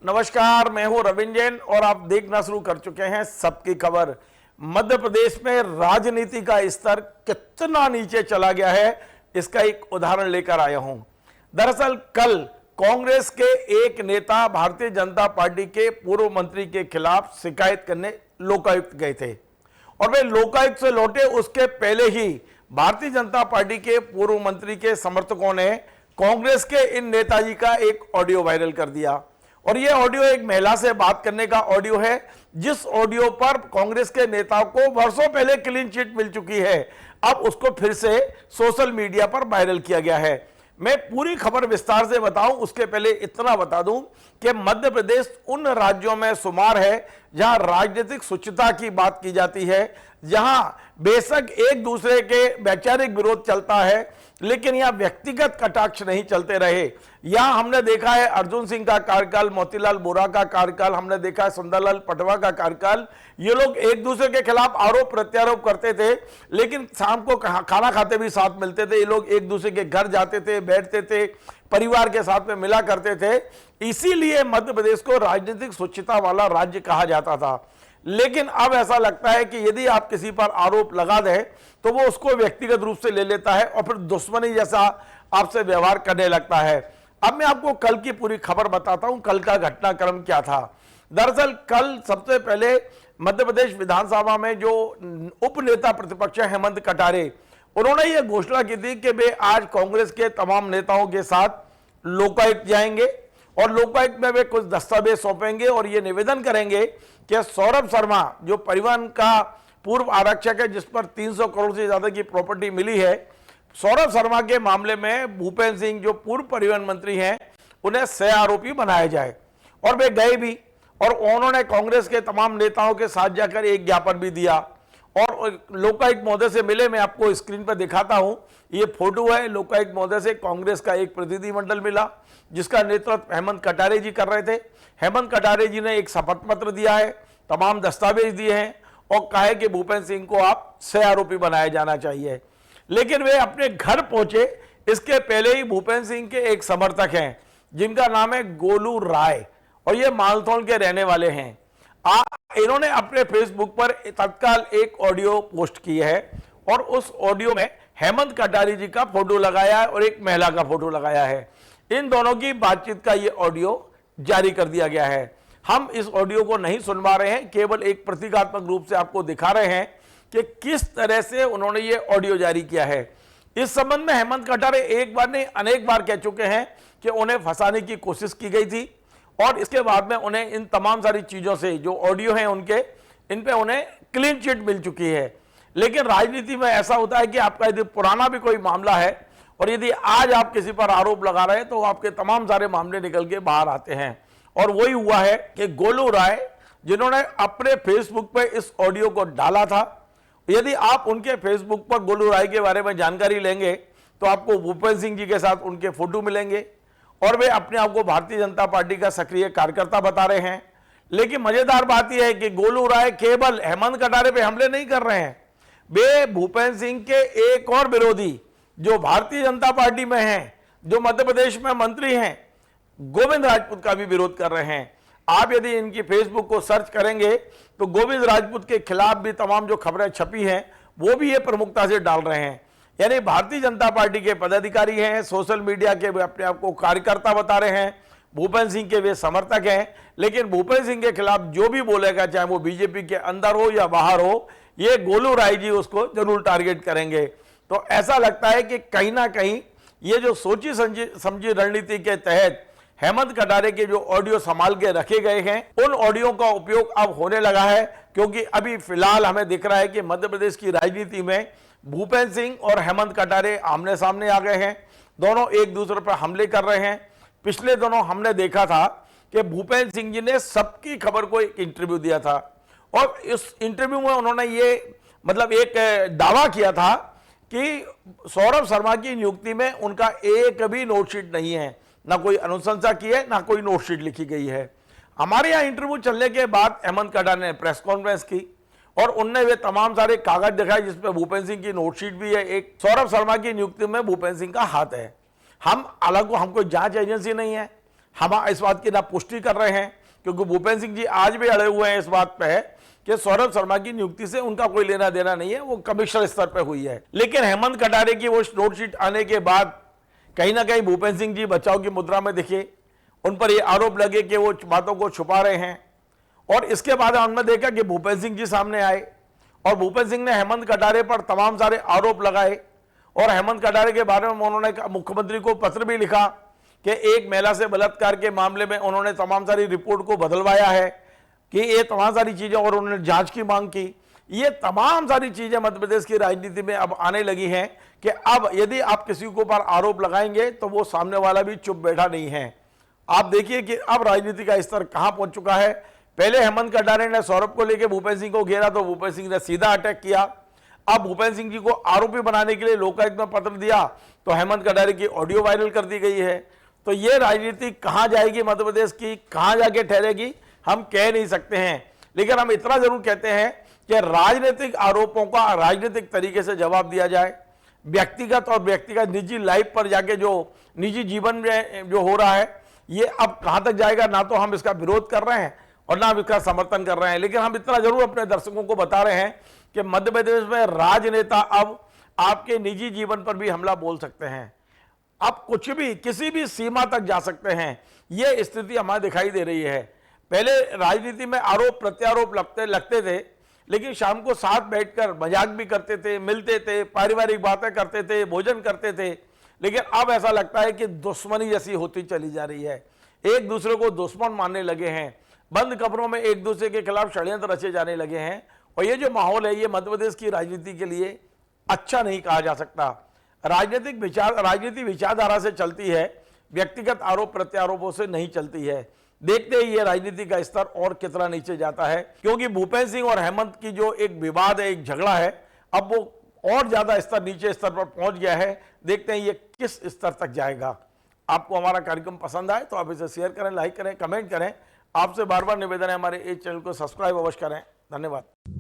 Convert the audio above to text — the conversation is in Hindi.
नमस्कार, मैं हूं रविंद्र जैन और आप देखना शुरू कर चुके हैं सबकी खबर। मध्य प्रदेश में राजनीति का स्तर कितना नीचे चला गया है, इसका एक उदाहरण लेकर आया हूं। दरअसल कल कांग्रेस के एक नेता भारतीय जनता पार्टी के पूर्व मंत्री के खिलाफ शिकायत करने लोकायुक्त गए थे और वे लोकायुक्त से लौटे उसके पहले ही भारतीय जनता पार्टी के पूर्व मंत्री के समर्थकों ने कांग्रेस के इन नेताजी का एक ऑडियो वायरल कर दिया। और यह ऑडियो एक महिला से बात करने का ऑडियो है, जिस ऑडियो पर कांग्रेस के नेताओं को वर्षों पहले क्लीन चिट मिल चुकी है। अब उसको फिर से सोशल मीडिया पर वायरल किया गया है। मैं पूरी खबर विस्तार से बताऊं उसके पहले इतना बता दूं कि मध्य प्रदेश उन राज्यों में शुमार है जहां राजनीतिक शुचिता की बात की जाती है, जहां बेशक एक दूसरे के वैचारिक विरोध चलता है लेकिन यहां व्यक्तिगत कटाक्ष नहीं चलते रहे। यहां हमने देखा है अर्जुन सिंह का कार्यकाल, मोतीलाल वोरा का कार्यकाल, हमने देखा है सुंदरलाल पटवा का कार्यकाल। ये लोग एक दूसरे के खिलाफ आरोप प्रत्यारोप करते थे लेकिन शाम को खाना खाते भी साथ मिलते थे। ये लोग एक दूसरे के घर जाते थे, बैठते थे, परिवार के साथ में मिला करते थे। इसीलिए मध्य प्रदेश को राजनीतिक स्वच्छता वाला राज्य कहा जाता था। लेकिन अब ऐसा लगता है कि यदि आप किसी पर आरोप लगा दें तो वो उसको व्यक्तिगत रूप से ले लेता है और फिर दुश्मनी जैसा आपसे व्यवहार करने लगता है। अब मैं आपको कल की पूरी खबर बताता हूं, कल का घटनाक्रम क्या था। दरअसल कल सबसे पहले मध्य प्रदेश विधानसभा में जो उप नेता प्रतिपक्ष हेमंत कटारे, उन्होंने ये घोषणा की थी कि वे आज कांग्रेस के तमाम नेताओं के साथ लोकायुक्त जाएंगे और लोकायुक्त में वे कुछ दस्तावेज सौंपेंगे और ये निवेदन करेंगे कि सौरभ शर्मा जो परिवहन का पूर्व आरक्षक है, जिस पर 300 करोड़ से ज्यादा की प्रॉपर्टी मिली है, सौरभ शर्मा के मामले में भूपेंद्र सिंह जो पूर्व परिवहन मंत्री हैं उन्हें सह आरोपी बनाया जाए। और वे गए भी और उन्होंने कांग्रेस के तमाम नेताओं के साथ जाकर एक ज्ञापन भी दिया और लोकायुक्त महोदय से मिले। मैं आपको स्क्रीन पर दिखाता हूं, ये फोटो है लोकायुक्त महोदय से। कांग्रेस का एक प्रतिनिधिमंडल मिला जिसका नेतृत्व हेमंत कटारे जी कर रहे थे। हेमंत कटारे जी ने एक शपथ पत्र दिया है, तमाम दस्तावेज दिए हैं और कहा है कि भूपेंद्र सिंह को आप सह आरोपी बनाया जाना चाहिए। लेकिन वे अपने घर पहुंचे इसके पहले ही भूपेंद्र सिंह के एक समर्थक हैं जिनका नाम है गोलू राय और ये मालथौन के रहने वाले हैं। इन्होंने अपने फेसबुक पर तत्काल एक ऑडियो पोस्ट की है और उस ऑडियो में हेमंत कटारे जी का फोटो लगाया है और एक महिला का फोटो लगाया है। इन दोनों की बातचीत का ये ऑडियो जारी कर दिया गया है। हम इस ऑडियो को नहीं सुनवा रहे हैं, केवल एक प्रतीकात्मक रूप से आपको दिखा रहे हैं कि किस तरह से उन्होंने ये ऑडियो जारी किया है। इस संबंध में हेमंत कटारे एक बार नहीं अनेक बार कह चुके हैं कि उन्हें फंसाने की कोशिश की गई थी और इसके बाद में उन्हें इन तमाम सारी चीजों से जो ऑडियो हैं उनके, इन पे उन्हें क्लीन चिट मिल चुकी है। लेकिन राजनीति में ऐसा होता है कि आपका यदि पुराना भी कोई मामला है और यदि आज आप किसी पर आरोप लगा रहे हैं तो आपके तमाम सारे मामले निकल के बाहर आते हैं। और वही हुआ है कि गोलू राय जिन्होंने अपने फेसबुक पे इस ऑडियो को डाला था, यदि आप उनके फेसबुक पर गोलू राय के बारे में जानकारी लेंगे तो आपको भूपेंद्र सिंह जी के साथ उनके फोटो मिलेंगे और वे अपने आप को भारतीय जनता पार्टी का सक्रिय कार्यकर्ता बता रहे हैं। लेकिन मजेदार बात यह है कि गोलू राय केवल हेमंत कटारे पे हमले नहीं कर रहे हैं, वे भूपेंद्र सिंह के एक और विरोधी जो भारतीय जनता पार्टी में हैं, जो मध्य प्रदेश में मंत्री हैं, गोविंद राजपूत का भी विरोध कर रहे हैं। आप यदि इनकी फेसबुक को सर्च करेंगे तो गोविंद राजपूत के खिलाफ भी तमाम जो खबरें छपी हैं वो भी ये प्रमुखता से डाल रहे हैं। यानी भारतीय जनता पार्टी के पदाधिकारी हैं, सोशल मीडिया के वे अपने आप को कार्यकर्ता बता रहे हैं, भूपेंद्र सिंह के वे समर्थक हैं, लेकिन भूपेंद्र सिंह के खिलाफ जो भी बोलेगा, चाहे वो बीजेपी के अंदर हो या बाहर हो, ये गोलू राय जी उसको जरूर टारगेट करेंगे। तो ऐसा लगता है कि कहीं ना कहीं ये जो सोची समझी रणनीति के तहत हेमंत कटारे के जो ऑडियो संभाल के रखे गए हैं, उन ऑडियो का उपयोग अब होने लगा है। क्योंकि अभी फिलहाल हमें दिख रहा है कि मध्य प्रदेश की राजनीति में भूपेंद्र सिंह और हेमंत कटारे आमने सामने आ गए हैं, दोनों एक दूसरे पर हमले कर रहे हैं। पिछले दिनों हमने देखा था कि भूपेंद्र सिंह जी ने सबकी खबर को एक इंटरव्यू दिया था और इस इंटरव्यू में उन्होंने ये एक दावा किया था कि सौरभ शर्मा की नियुक्ति में उनका एक भी नोटशीट नहीं है, ना कोई अनुशंसा की है, ना कोई नोटशीट लिखी गई है। हमारे यहाँ इंटरव्यू चलने के बाद हेमंत कटारे ने प्रेस कॉन्फ्रेंस की और उनने वे तमाम सारे कागज दिखाए जिसपे भूपेंद्र सिंह की नोटशीट भी है। एक सौरभ शर्मा की नियुक्ति में भूपेंद्र सिंह का हाथ है। हम अलग, हमको जांच एजेंसी नहीं है, हम इस बात की ना पुष्टि कर रहे हैं, क्योंकि भूपेंद्र सिंह जी आज भी अड़े हुए हैं इस बात पे कि सौरभ शर्मा की नियुक्ति से उनका कोई लेना देना नहीं है, वो कमिश्नर स्तर पे हुई है। लेकिन हेमंत कटारे की वो नोटशीट आने के बाद कहीं ना कहीं भूपेंद्र सिंह जी बचाव की मुद्रा में दिखे, उन पर ये आरोप लगे कि वो बातों को छुपा रहे हैं। और इसके बाद हमने देखा कि भूपेंद्र सिंह जी सामने आए और भूपेंद्र सिंह ने हेमंत कटारे पर तमाम सारे आरोप लगाए और हेमंत कटारे के बारे में उन्होंने मुख्यमंत्री को पत्र भी लिखा कि एक महिला से बलात्कार के मामले में उन्होंने तमाम सारी रिपोर्ट को बदलवाया है, कि ये तमाम सारी चीजें, और उन्होंने जांच की मांग की। ये तमाम सारी चीजें मध्य प्रदेश की राजनीति में अब आने लगी हैं कि अब यदि आप किसी के ऊपर आरोप लगाएंगे तो वो सामने वाला भी चुप बैठा नहीं है। आप देखिए कि अब राजनीति का स्तर कहां पहुंच चुका है। पहले हेमंत कटारे ने सौरभ को लेकर भूपेंद्र सिंह को घेरा तो भूपेंद्र सिंह ने सीधा अटैक किया। अब भूपेंद्र सिंह जी को आरोपी बनाने के लिए लोकायुक्त में पत्र दिया तो हेमंत कटारे की ऑडियो वायरल कर दी गई है। तो ये राजनीति कहां जाएगी मध्य प्रदेश की, कहां जाके ठहरेगी, हम कह नहीं सकते हैं। लेकिन हम इतना जरूर कहते हैं कि राजनीतिक आरोपों का राजनीतिक तरीके से जवाब दिया जाए। व्यक्तिगत और व्यक्तिगत निजी लाइफ पर जाके जो निजी जीवन में जो हो रहा है, ये अब कहां तक जाएगा, ना तो हम इसका विरोध कर रहे हैं और ना हम इसका समर्थन कर रहे हैं। लेकिन हम इतना जरूर अपने दर्शकों को बता रहे हैं कि मध्य प्रदेश में राजनेता अब आपके निजी जीवन पर भी हमला बोल सकते हैं। आप कुछ भी किसी भी सीमा तक जा सकते हैं। यह स्थिति हमें दिखाई दे रही है। पहले राजनीति में आरोप प्रत्यारोप लगते थे, लेकिन शाम को साथ बैठकर मजाक भी करते थे, मिलते थे, पारिवारिक बातें करते थे, भोजन करते थे। लेकिन अब ऐसा लगता है कि दुश्मनी जैसी होती चली जा रही है। एक दूसरे को दुश्मन मानने लगे हैं, बंद कमरों में एक दूसरे के खिलाफ षड्यंत्र रचे जाने लगे हैं। और ये जो माहौल है, ये मध्य प्रदेश की राजनीति के लिए अच्छा नहीं कहा जा सकता। राजनीति विचारधारा से चलती है, व्यक्तिगत आरोप प्रत्यारोपों से नहीं चलती है। देखते ही ये राजनीति का स्तर और कितना नीचे जाता है, क्योंकि भूपेंद्र सिंह और हेमंत की जो एक विवाद है, एक झगड़ा है, अब वो और ज्यादा स्तर नीचे स्तर पर पहुंच गया है। देखते हैं ये किस स्तर तक जाएगा। आपको हमारा कार्यक्रम पसंद आए तो आप इसे शेयर करें, लाइक करें, कमेंट करें। आपसे बार बार निवेदन है हमारे इस चैनल को सब्सक्राइब अवश्य करें। धन्यवाद।